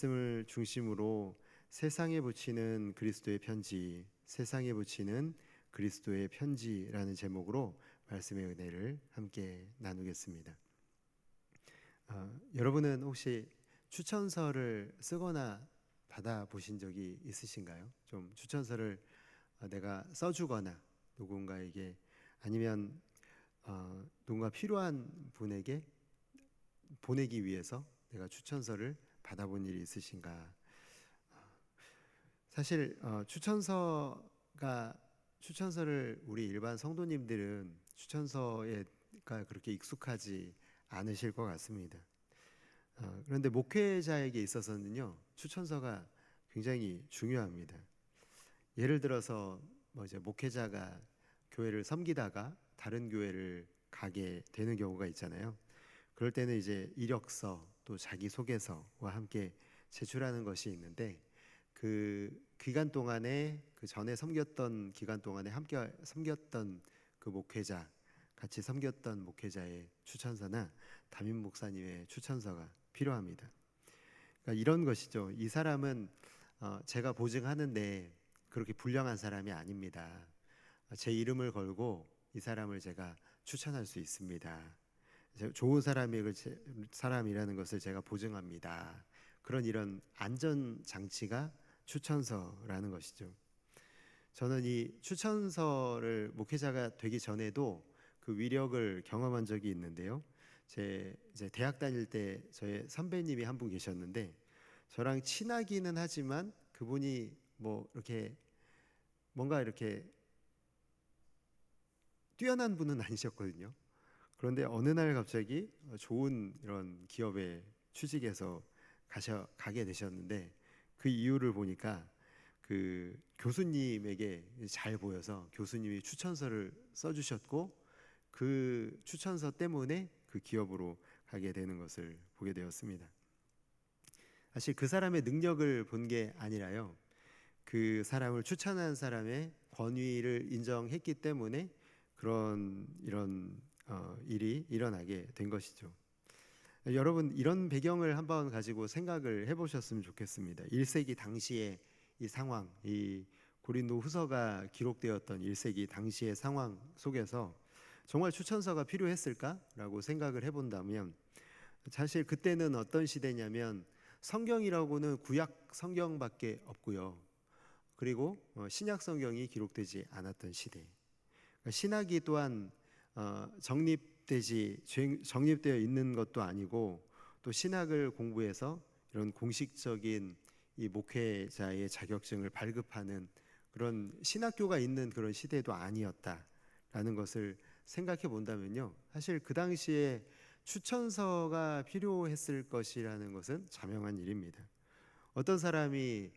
말씀을 중심으로 세상에 붙이는 그리스도의 편지, 세상에 붙이는 그리스도의 편지라는 제목으로 말씀의 은혜를 함께 나누겠습니다. 여러분은 혹시 추천서를 쓰거나 받아보신 적이 있으신가요? 좀 추천서를 내가 써주거나 누군가에게 아니면 누군가 필요한 분에게 보내기 위해서 내가 추천서를 받아본 일이 있으신가? 사실 추천서를 우리 일반 성도님들은 추천서가 그렇게 익숙하지 않으실 것 같습니다. 그런데 목회자에게 있어서는요, 추천서가 굉장히 중요합니다. 예를 들어서 이제 목회자가 교회를 섬기다가 다른 교회를 가게 되는 경우가 있잖아요. 그럴 때는 이제 이력서 또 자기소개서와 함께 제출하는 것이 있는데, 그 기간 동안에 그 전에 섬겼던 기간 동안에 함께 섬겼던 그 목회자, 같이 섬겼던 목회자의 추천서나 담임 목사님의 추천서가 필요합니다. 그러니까 이런 것이죠. 이 사람은 제가 보증하는데 그렇게 불량한 사람이 아닙니다. 제 이름을 걸고 이 사람을 제가 추천할 수 있습니다. 좋은 사람이라는 것을 제가 보증합니다. 이런 안전 장치가 추천서라는 것이죠. 저는 이 추천서를 목회자가 되기 전에도 그 위력을 경험한 적이 있는데요. 이제 대학 다닐 때 저의 선배님이 한 분 계셨는데, 저랑 친하기는 하지만 그분이 이렇게 뛰어난 분은 아니셨거든요. 그런데 어느 날 갑자기 좋은 이런 기업에 취직해서 가게 되셨는데, 그 이유를 보니까 그 교수님에게 잘 보여서 교수님이 추천서를 써주셨고, 그 추천서 때문에 그 기업으로 가게 되는 것을 보게 되었습니다. 사실 그 사람의 능력을 본 게 아니라요, 그 사람을 추천한 사람의 권위를 인정했기 때문에 이런 일이 일어나게 된 것이죠. 여러분, 이런 배경을 한번 가지고 생각을 해보셨으면 좋겠습니다. 1세기 당시의 이 상황, 이 고린도 후서가 기록되었던 1세기 당시의 상황 속에서 정말 추천서가 필요했을까라고 생각을 해본다면, 사실 그때는 어떤 시대냐면 성경이라고는 구약 성경밖에 없고요. 그리고 신약 성경이 기록되지 않았던 시대. 신학이 또한 정립되어 있는 것도 아니고, 또 신학을 공부해서 이런 공식적인 이 목회자의 자격증을 발급하는 그런 신학교가 있는 그런 시대도 아니었다라는 것을 생각해 본다면요, 사실 그 당시에 추천서가 필요했을 것이라는 것은 자명한 일입니다. 어떤 사람이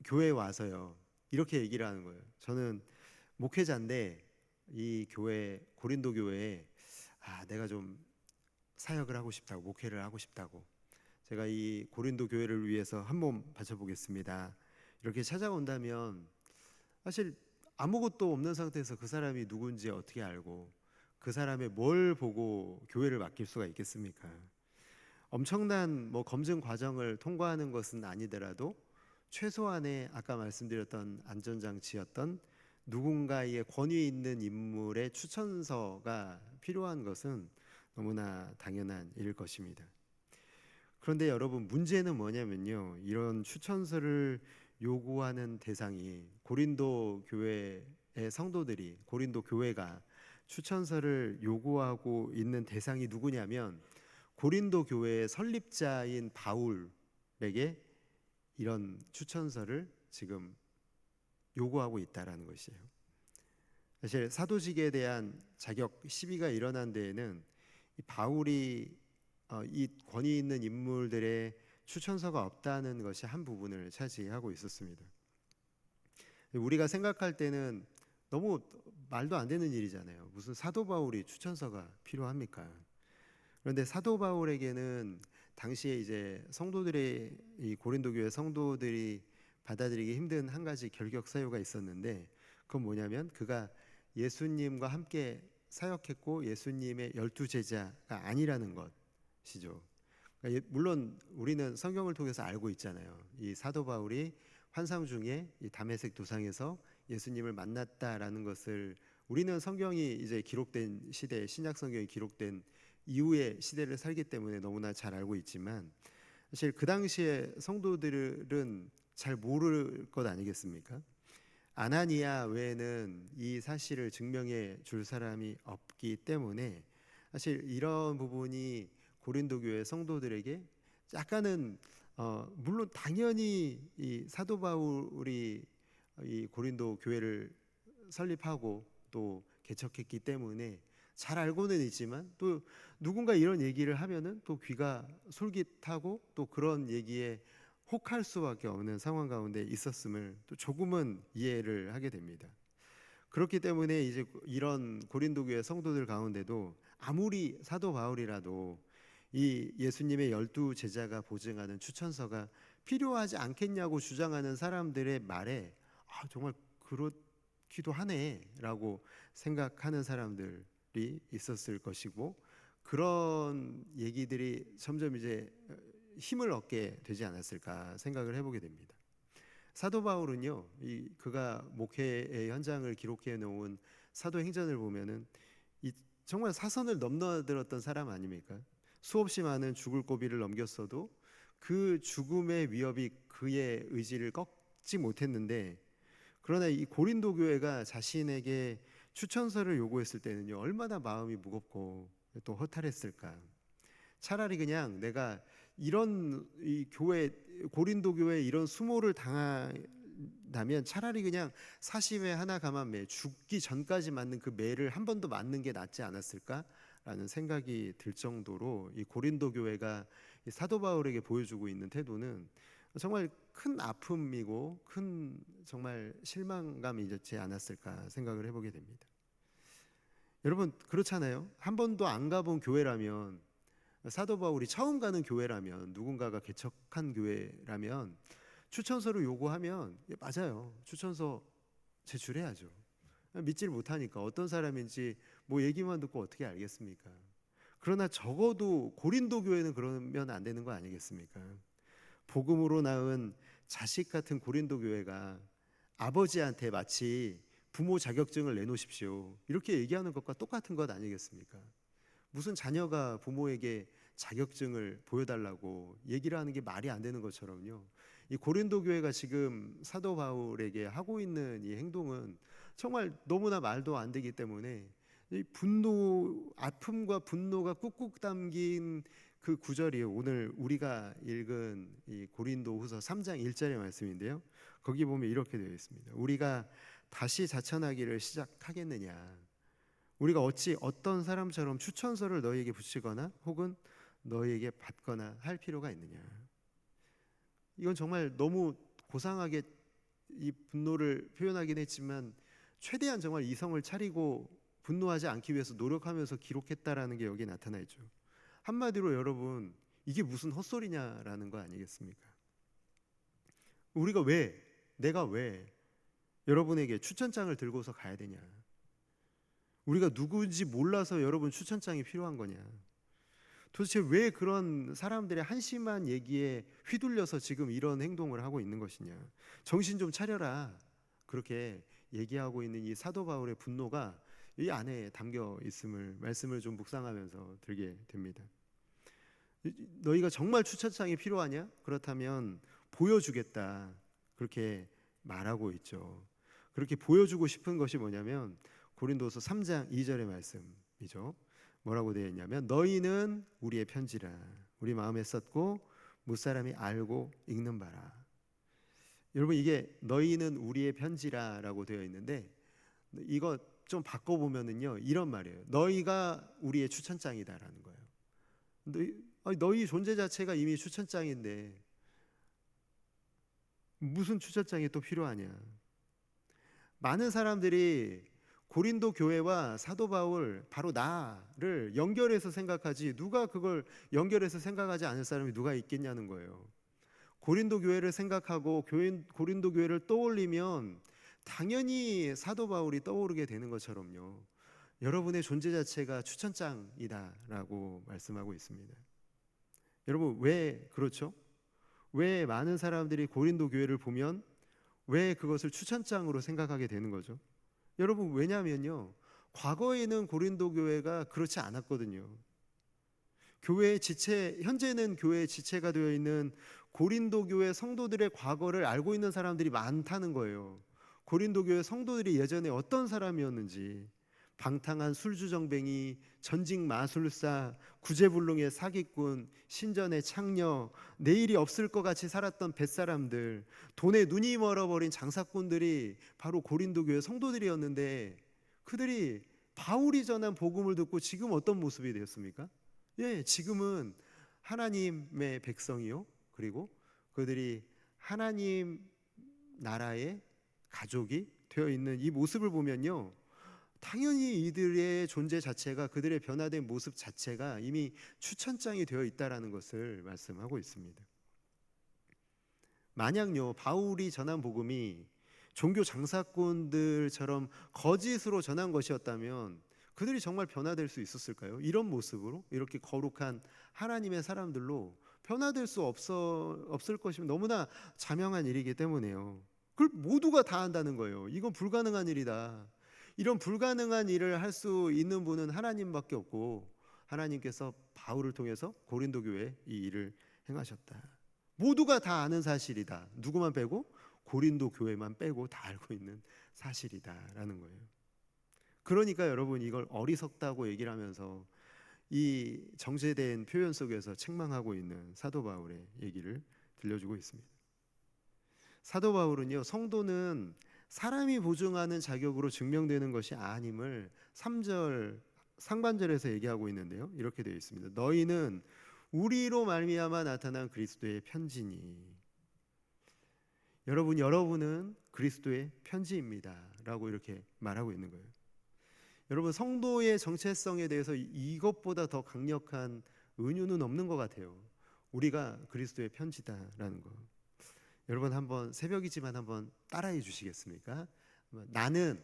교회에 와서요, 이렇게 얘기를 하는 거예요. 저는 목회자인데 이 고린도 교회에 내가 좀 사역을 하고 싶다고, 목회를 하고 싶다고, 제가 이 고린도 교회를 위해서 한 몸 바쳐보겠습니다, 이렇게 찾아온다면, 사실 아무것도 없는 상태에서 그 사람이 누군지 어떻게 알고 그 사람의 뭘 보고 교회를 맡길 수가 있겠습니까? 엄청난 검증 과정을 통과하는 것은 아니더라도 최소한의 아까 말씀드렸던 안전장치였던 누군가의 권위 있는 인물의 추천서가 필요한 것은 너무나 당연한 일일 것입니다. 그런데 여러분, 문제는 뭐냐면요, 이런 추천서를 요구하는 대상이 고린도 교회의 성도들이, 고린도 교회가 추천서를 요구하고 있는 대상이 누구냐면 고린도 교회의 설립자인 바울에게 이런 추천서를 지금 요구하고 있다라는 것이에요. 사실 사도직에 대한 자격 시비가 일어난 데에는 이 바울이 이 권위 있는 인물들의 추천서가 없다는 것이 한 부분을 차지하고 있었습니다. 우리가 생각할 때는 너무 말도 안 되는 일이잖아요. 무슨 사도 바울이 추천서가 필요합니까? 그런데 사도 바울에게는 당시에 이제 이 고린도 교회 성도들이 받아들이기 힘든 한 가지 결격 사유가 있었는데, 그건 뭐냐면 그가 예수님과 함께 사역했고 예수님의 12 제자가 아니라는 것이죠. 그러니까 물론 우리는 성경을 통해서 알고 있잖아요. 이 사도 바울이 환상 중에 이 다메섹 도상에서 예수님을 만났다라는 것을 우리는 성경이 이제 기록된 시대, 신약 성경이 기록된 이후의 시대를 살기 때문에 너무나 잘 알고 있지만, 사실 그 당시에 성도들은 잘 모를 것 아니겠습니까? 아나니아 외에는 이 사실을 증명해 줄 사람이 없기 때문에 사실 이런 부분이 고린도 교회 성도들에게 약간은 물론 당연히 이 사도 바울이 이 고린도 교회를 설립하고 또 개척했기 때문에 잘 알고는 있지만, 또 누군가 이런 얘기를 하면은 또 귀가 솔깃하고 또 그런 얘기에 혹할 수밖에 없는 상황 가운데 있었음을 또 조금은 이해를 하게 됩니다. 그렇기 때문에 이제 이런 고린도 교회 성도들 가운데도 아무리 사도 바울이라도 이 예수님의 12제자가 보증하는 추천서가 필요하지 않겠냐고 주장하는 사람들의 말에 정말 그렇기도 하네라고 생각하는 사람들이 있었을 것이고, 그런 얘기들이 점점 이제 힘을 얻게 되지 않았을까 생각을 해보게 됩니다. 사도 바울은요, 그가 목회의 현장을 기록해 놓은 사도행전을 보면은 정말 사선을 넘나들었던 사람 아닙니까? 수없이 많은 죽을 고비를 넘겼어도 그 죽음의 위협이 그의 의지를 꺾지 못했는데, 그러나 이 고린도 교회가 자신에게 추천서를 요구했을 때는요, 얼마나 마음이 무겁고 또 허탈했을까. 차라리 그냥 내가 이런 이 교회, 고린도 교회 이런 수모를 당한다면 차라리 그냥 사심에 하나 감한 매, 죽기 전까지 맞는 그 매를 한 번 더 맞는 게 낫지 않았을까라는 생각이 들 정도로 이 고린도 교회가 이 사도 바울에게 보여주고 있는 태도는 정말 큰 아픔이고 큰 정말 실망감이지 않았을까 생각을 해보게 됩니다. 여러분 그렇잖아요. 한 번도 안 가본 교회라면, 사도 바울이 처음 가는 교회라면, 누군가가 개척한 교회라면 추천서를 요구하면 맞아요, 추천서 제출해야죠. 믿질 못하니까 어떤 사람인지 뭐 얘기만 듣고 어떻게 알겠습니까? 그러나 적어도 고린도 교회는 그러면 안 되는 거 아니겠습니까? 복음으로 낳은 자식 같은 고린도 교회가 아버지한테 마치 부모 자격증을 내놓으십시오 이렇게 얘기하는 것과 똑같은 것 아니겠습니까? 무슨 자녀가 부모에게 자격증을 보여달라고 얘기를 하는 게 말이 안 되는 것처럼요, 이 고린도 교회가 지금 사도 바울에게 하고 있는 이 행동은 정말 너무나 말도 안 되기 때문에 이 분노, 아픔과 분노가 꾹꾹 담긴 그 구절이 오늘 우리가 읽은 이 고린도후서 3장 1절의 말씀인데요, 거기 보면 이렇게 되어 있습니다. 우리가 다시 자천하기를 시작하겠느냐, 우리가 어찌 어떤 사람처럼 추천서를 너희에게 붙이거나 혹은 너희에게 받거나 할 필요가 있느냐. 이건 정말 너무 고상하게 이 분노를 표현하긴 했지만 최대한 정말 이성을 차리고 분노하지 않기 위해서 노력하면서 기록했다라는 게 여기 나타나 있죠. 한마디로 여러분, 이게 무슨 헛소리냐라는 거 아니겠습니까? 내가 왜 여러분에게 추천장을 들고서 가야 되냐? 우리가 누구인지 몰라서 여러분 추천장이 필요한 거냐? 도대체 왜 그런 사람들의 한심한 얘기에 휘둘려서 지금 이런 행동을 하고 있는 것이냐? 정신 좀 차려라. 그렇게 얘기하고 있는 이 사도 바울의 분노가 이 안에 담겨 있음을 말씀을 좀 묵상하면서 들게 됩니다. 너희가 정말 추천장이 필요하냐? 그렇다면 보여주겠다. 그렇게 말하고 있죠. 그렇게 보여주고 싶은 것이 뭐냐면 고린도서 3장 2절의 말씀이죠. 뭐라고 되어 있냐면 너희는 우리의 편지라 우리 마음에 썼고 무사람이 알고 읽는 바라. 여러분, 이게 너희는 우리의 편지라라고 되어 있는데 이거 좀 바꿔보면은요 이런 말이에요. 너희가 우리의 추천장이다라는 거예요. 너희 존재 자체가 이미 추천장인데 무슨 추천장이 또 필요하냐? 많은 사람들이 고린도 교회와 사도 바울, 바로 나를 연결해서 생각하지 누가 그걸 연결해서 생각하지 않을 사람이 누가 있겠냐는 거예요. 고린도 교회를 생각하고 고린도 교회를 떠올리면 당연히 사도 바울이 떠오르게 되는 것처럼요, 여러분의 존재 자체가 추천장이다라고 말씀하고 있습니다. 여러분 왜 그렇죠? 왜 많은 사람들이 고린도 교회를 보면 왜 그것을 추천장으로 생각하게 되는 거죠? 여러분 왜냐면요, 과거에는 고린도 교회가 그렇지 않았거든요. 교회의 지체, 현재는 교회의 지체가 되어 있는 고린도 교회 성도들의 과거를 알고 있는 사람들이 많다는 거예요. 고린도 교회 성도들이 예전에 어떤 사람이었는지, 방탕한 술주정뱅이, 전직 마술사, 구제불능의 사기꾼, 신전의 창녀, 내일이 없을 것 같이 살았던 뱃사람들, 돈에 눈이 멀어버린 장사꾼들이 바로 고린도 교회 성도들이었는데, 그들이 바울이 전한 복음을 듣고 지금 어떤 모습이 되었습니까? 예, 지금은 하나님의 백성이요, 그리고 그들이 하나님 나라의 가족이 되어 있는 이 모습을 보면요, 당연히 이들의 존재 자체가, 그들의 변화된 모습 자체가 이미 추천장이 되어 있다라는 것을 말씀하고 있습니다. 만약요, 바울이 전한 복음이 종교 장사꾼들처럼 거짓으로 전한 것이었다면 그들이 정말 변화될 수 있었을까요? 이런 모습으로, 이렇게 거룩한 하나님의 사람들로 변화될 수 없을 것이면 너무나 자명한 일이기 때문에요. 그걸 모두가 다 한다는 거예요. 이건 불가능한 일이다. 이런 불가능한 일을 할 수 있는 분은 하나님밖에 없고, 하나님께서 바울을 통해서 고린도 교회에 이 일을 행하셨다. 모두가 다 아는 사실이다. 누구만 빼고? 고린도 교회만 빼고 다 알고 있는 사실이다라는 거예요. 그러니까 여러분, 이걸 어리석다고 얘기를 하면서 이 정제된 표현 속에서 책망하고 있는 사도 바울의 얘기를 들려주고 있습니다. 사도 바울은요, 성도는 사람이 보증하는 자격으로 증명되는 것이 아님을 3절 상반절에서 얘기하고 있는데요, 이렇게 되어 있습니다. 너희는 우리로 말미암아 나타난 그리스도의 편지니. 여러분은 그리스도의 편지입니다 라고 이렇게 말하고 있는 거예요. 여러분, 성도의 정체성에 대해서 이것보다 더 강력한 은유는 없는 것 같아요. 우리가 그리스도의 편지다라는 거. 여러분, 한번 새벽이지만 한번 따라해 주시겠습니까? 나는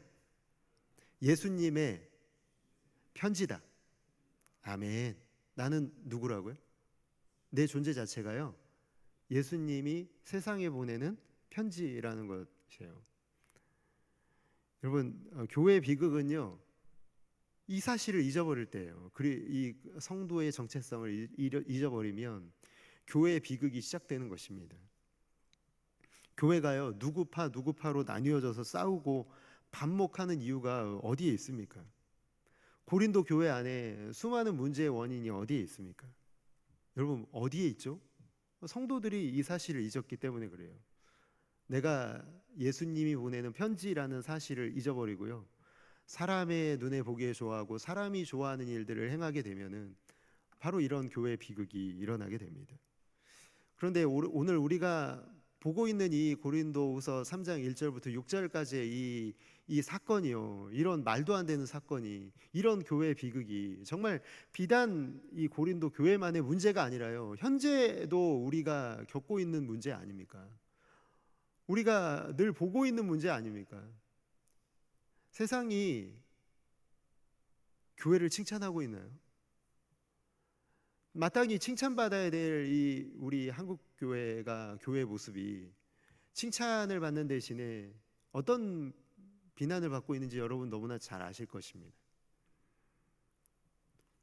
예수님의 편지다. 아멘. 나는 누구라고요? 내 존재 자체가요, 예수님이 세상에 보내는 편지라는 것이에요. 여러분, 교회 비극은요, 이 사실을 잊어버릴 때예요. 이 성도의 정체성을 잊어버리면 교회의 비극이 시작되는 것입니다. 교회가요, 누구파로 나뉘어져서 싸우고 반목하는 이유가 어디에 있습니까? 고린도 교회 안에 수많은 문제의 원인이 어디에 있습니까? 여러분, 어디에 있죠? 성도들이 이 사실을 잊었기 때문에 그래요. 내가 예수님이 보내는 편지라는 사실을 잊어버리고요, 사람의 눈에 보기에 좋아하고 사람이 좋아하는 일들을 행하게 되면은 바로 이런 교회 비극이 일어나게 됩니다. 그런데 오늘 우리가 보고 있는 이 고린도후서 3장 1절부터 6절까지의 이 사건이요, 이런 말도 안 되는 사건이, 이런 교회 비극이 정말 비단 이 고린도 교회만의 문제가 아니라요, 현재도 우리가 겪고 있는 문제 아닙니까? 우리가 늘 보고 있는 문제 아닙니까? 세상이 교회를 칭찬하고 있나요? 마땅히 칭찬받아야 될 이 우리 한국 교회가, 교회 모습이 칭찬을 받는 대신에 어떤 비난을 받고 있는지 여러분 너무나 잘 아실 것입니다.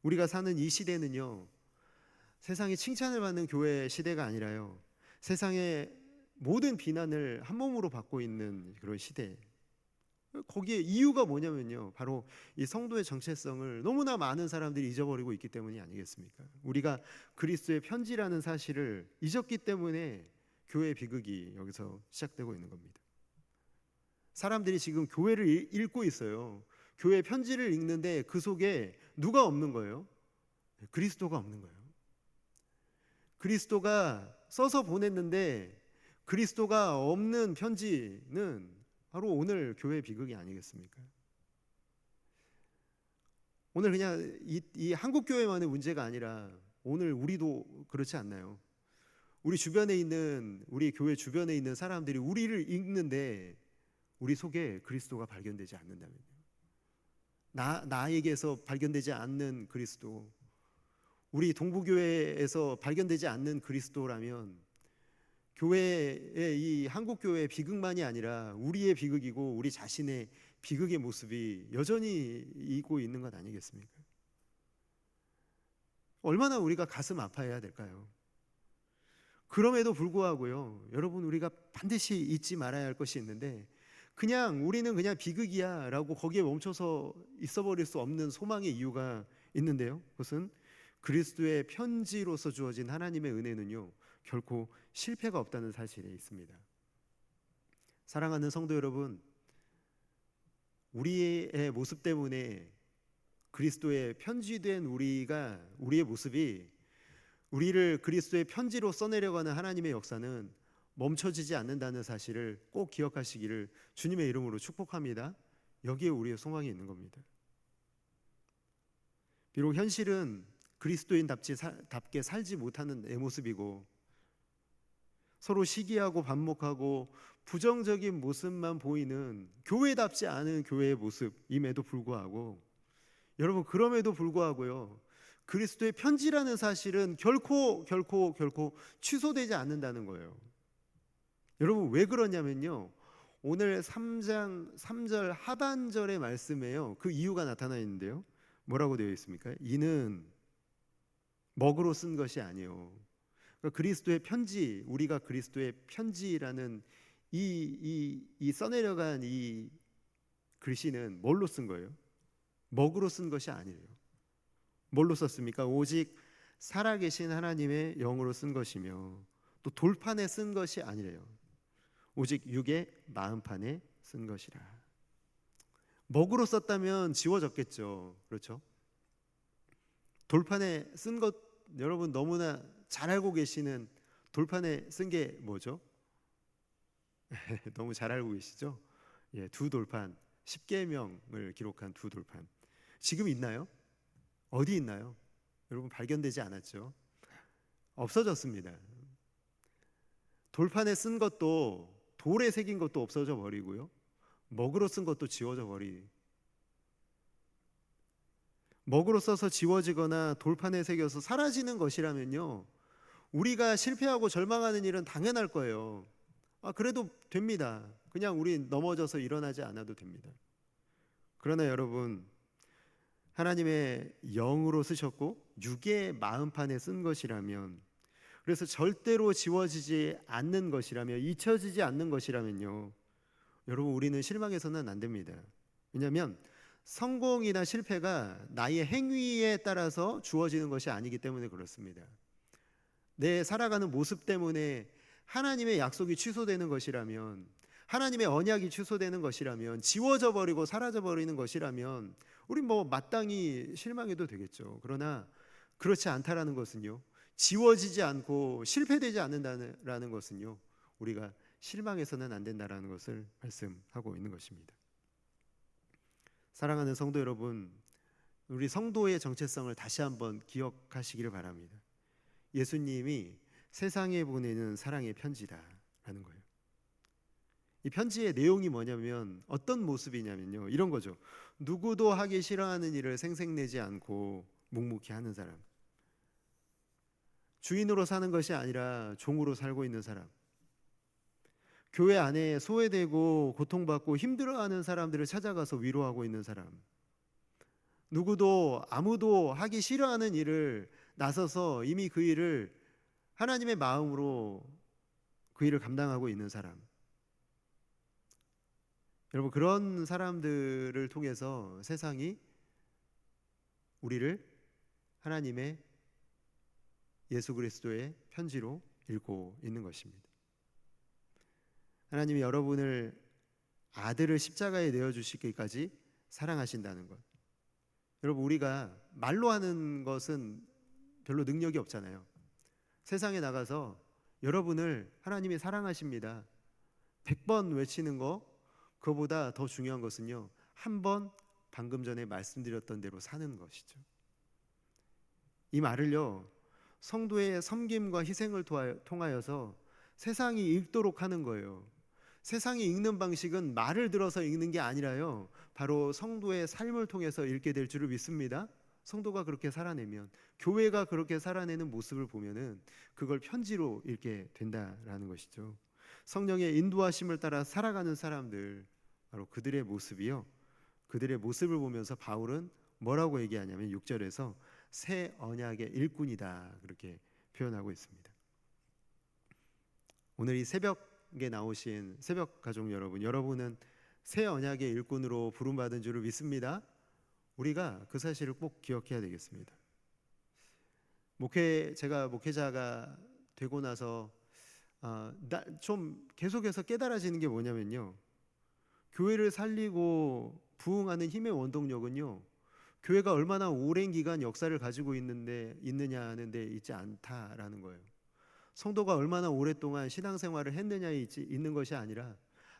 우리가 사는 이 시대는요, 세상이 칭찬을 받는 교회 시대가 아니라요, 세상의 모든 비난을 한 몸으로 받고 있는 그런 시대. 거기에 이유가 뭐냐면요, 바로 이 성도의 정체성을 너무나 많은 사람들이 잊어버리고 있기 때문이 아니겠습니까? 우리가 그리스도의 편지라는 사실을 잊었기 때문에 교회 비극이 여기서 시작되고 있는 겁니다. 사람들이 지금 교회를 읽고 있어요. 교회 편지를 읽는데 그 속에 누가 없는 거예요? 그리스도가 없는 거예요. 그리스도가 써서 보냈는데 그리스도가 없는 편지는 바로 오늘 교회 비극이 아니겠습니까? 오늘 그냥 이 한국 교회만의 문제가 아니라 오늘 우리도 그렇지 않나요? 우리 주변에 있는, 우리 교회 주변에 있는 사람들이 우리를 읽는데 우리 속에 그리스도가 발견되지 않는다면요, 나에게서 발견되지 않는 그리스도, 우리 동부교회에서 발견되지 않는 그리스도라면 교회의 이 한국 교회의 비극만이 아니라 우리의 비극이고 우리 자신의 비극의 모습이 여전히 있고 있는 것 아니겠습니까? 얼마나 우리가 가슴 아파해야 될까요? 그럼에도 불구하고요, 여러분, 우리가 반드시 잊지 말아야 할 것이 있는데, 그냥 우리는 그냥 비극이야 라고 거기에 멈춰서 있어버릴 수 없는 소망의 이유가 있는데요, 그것은 그리스도의 편지로서 주어진 하나님의 은혜는요, 결코 실패가 없다는 사실에 있습니다. 사랑하는 성도 여러분, 우리의 모습 때문에 그리스도의 편지된 우리의 모습이 우리를 그리스도의 편지로 써내려가는 하나님의 역사는 멈춰지지 않는다는 사실을 꼭 기억하시기를 주님의 이름으로 축복합니다. 여기에 우리의 소망이 있는 겁니다. 비록 현실은 그리스도인답게 살지 못하는 내 모습이고 서로 시기하고 반목하고 부정적인 모습만 보이는 교회답지 않은 교회의 모습임에도 불구하고, 여러분, 그럼에도 불구하고요, 그리스도의 편지라는 사실은 결코 취소되지 않는다는 거예요. 여러분, 왜 그러냐면요, 오늘 3장 3절 하반절의 말씀에요, 그 이유가 나타나 있는데요, 뭐라고 되어 있습니까? 이는 먹으로 쓴 것이 아니요. 그러니까 그리스도의 편지, 우리가 그리스도의 편지라는 이 써내려간 이 글씨는 뭘로 쓴 거예요? 먹으로 쓴 것이 아니래요. 뭘로 썼습니까? 오직 살아계신 하나님의 영으로 쓴 것이며 또 돌판에 쓴 것이 아니래요. 오직 육의 마음판에 쓴 것이라. 먹으로 썼다면 지워졌겠죠. 그렇죠? 돌판에 쓴 것, 여러분 너무나 잘 알고 계시는 돌판에 쓴 게 뭐죠? 너무 잘 알고 계시죠? 예, 두 돌판, 10계명을 기록한 두 돌판. 지금 있나요? 어디 있나요? 여러분, 발견되지 않았죠? 없어졌습니다. 돌판에 쓴 것도, 돌에 새긴 것도 없어져 버리고요, 먹으로 쓴 것도 지워져 버리. 먹으로 써서 지워지거나 돌판에 새겨서 사라지는 것이라면요, 우리가 실패하고 절망하는 일은 당연할 거예요. 그래도 됩니다. 그냥 우리 넘어져서 일어나지 않아도 됩니다. 그러나 여러분, 하나님의 영으로 쓰셨고 육의 마음판에 쓴 것이라면, 그래서 절대로 지워지지 않는 것이라면, 잊혀지지 않는 것이라면요, 여러분, 우리는 실망해서는 안 됩니다. 왜냐하면 성공이나 실패가 나의 행위에 따라서 주어지는 것이 아니기 때문에 그렇습니다. 내 살아가는 모습 때문에 하나님의 약속이 취소되는 것이라면, 하나님의 언약이 취소되는 것이라면, 지워져 버리고 사라져 버리는 것이라면 우리 마땅히 실망해도 되겠죠. 그러나 그렇지 않다라는 것은요, 지워지지 않고 실패되지 않는다는 것은요, 우리가 실망해서는 안 된다라는 것을 말씀하고 있는 것입니다. 사랑하는 성도 여러분, 우리 성도의 정체성을 다시 한번 기억하시기를 바랍니다. 예수님이 세상에 보내는 사랑의 편지다라는 거예요. 이 편지의 내용이 뭐냐면, 어떤 모습이냐면요, 이런 거죠. 누구도 하기 싫어하는 일을 생색내지 않고 묵묵히 하는 사람, 주인으로 사는 것이 아니라 종으로 살고 있는 사람, 교회 안에 소외되고 고통받고 힘들어하는 사람들을 찾아가서 위로하고 있는 사람, 아무도 하기 싫어하는 일을 나서서 이미 그 일을 하나님의 마음으로 그 일을 감당하고 있는 사람. 여러분, 그런 사람들을 통해서 세상이 우리를 하나님의 예수 그리스도의 편지로 읽고 있는 것입니다. 하나님이 여러분을 아들을 십자가에 내어주시기까지 사랑하신다는 것. 여러분, 우리가 말로 하는 것은 별로 능력이 없잖아요. 세상에 나가서 여러분을 하나님이 사랑하십니다 100번 외치는 거, 그거보다 더 중요한 것은요, 한 번 방금 전에 말씀드렸던 대로 사는 것이죠. 이 말을요, 성도의 섬김과 희생을 통하여서 세상이 읽도록 하는 거예요. 세상이 읽는 방식은 말을 들어서 읽는 게 아니라요, 바로 성도의 삶을 통해서 읽게 될 줄을 믿습니다. 성도가 그렇게 살아내면, 교회가 그렇게 살아내는 모습을 보면은 그걸 편지로 읽게 된다라는 것이죠. 성령의 인도하심을 따라 살아가는 사람들, 바로 그들의 모습이요, 그들의 모습을 보면서 바울은 뭐라고 얘기하냐면 6절에서 새 언약의 일꾼이다, 그렇게 표현하고 있습니다. 오늘 이 새벽에 나오신 새벽 가족 여러분, 여러분은 새 언약의 일꾼으로 부름받은 줄을 믿습니다. 우리가 그 사실을 꼭 기억해야 되겠습니다. 제가 목회자가 되고 나서 좀 계속해서 깨달아지는 게 뭐냐면요, 교회를 살리고 부흥하는 힘의 원동력은요, 교회가 얼마나 오랜 기간 역사를 가지고 있느냐 하는 데 있지 않다라는 거예요. 성도가 얼마나 오랫동안 신앙생활을 했느냐에 있는 것이 아니라,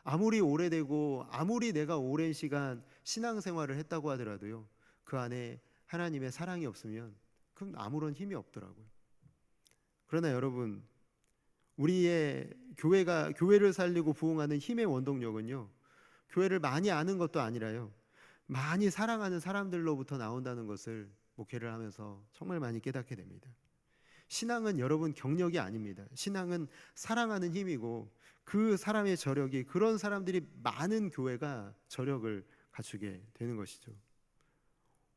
아무리 오래되고 아무리 내가 오랜 시간 신앙생활을 했다고 하더라도요, 그 안에 하나님의 사랑이 없으면 그럼 아무런 힘이 없더라고요. 그러나 여러분, 우리의 교회를 살리고 부흥하는 힘의 원동력은요, 교회를 많이 아는 것도 아니라요, 많이 사랑하는 사람들로부터 나온다는 것을 목회를 하면서 정말 많이 깨닫게 됩니다. 신앙은 여러분 경력이 아닙니다. 신앙은 사랑하는 힘이고, 그 사람의 저력이, 그런 사람들이 많은 교회가 저력을 갖추게 되는 것이죠.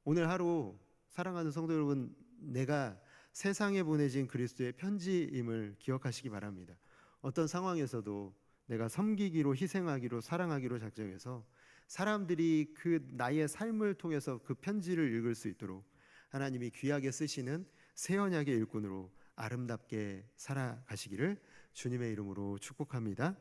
오늘 하루 사랑하는 성도 여러분, 내가 세상에 보내진 그리스도의 편지임을 기억하시기 바랍니다. 어떤 상황에서도 내가 섬기기로, 희생하기로, 사랑하기로 작정해서 사람들이 그 나의 삶을 통해서 그 편지를 읽을 수 있도록 하나님이 귀하게 쓰시는 새 언약의 일꾼으로 아름답게 살아가시기를 주님의 이름으로 축복합니다.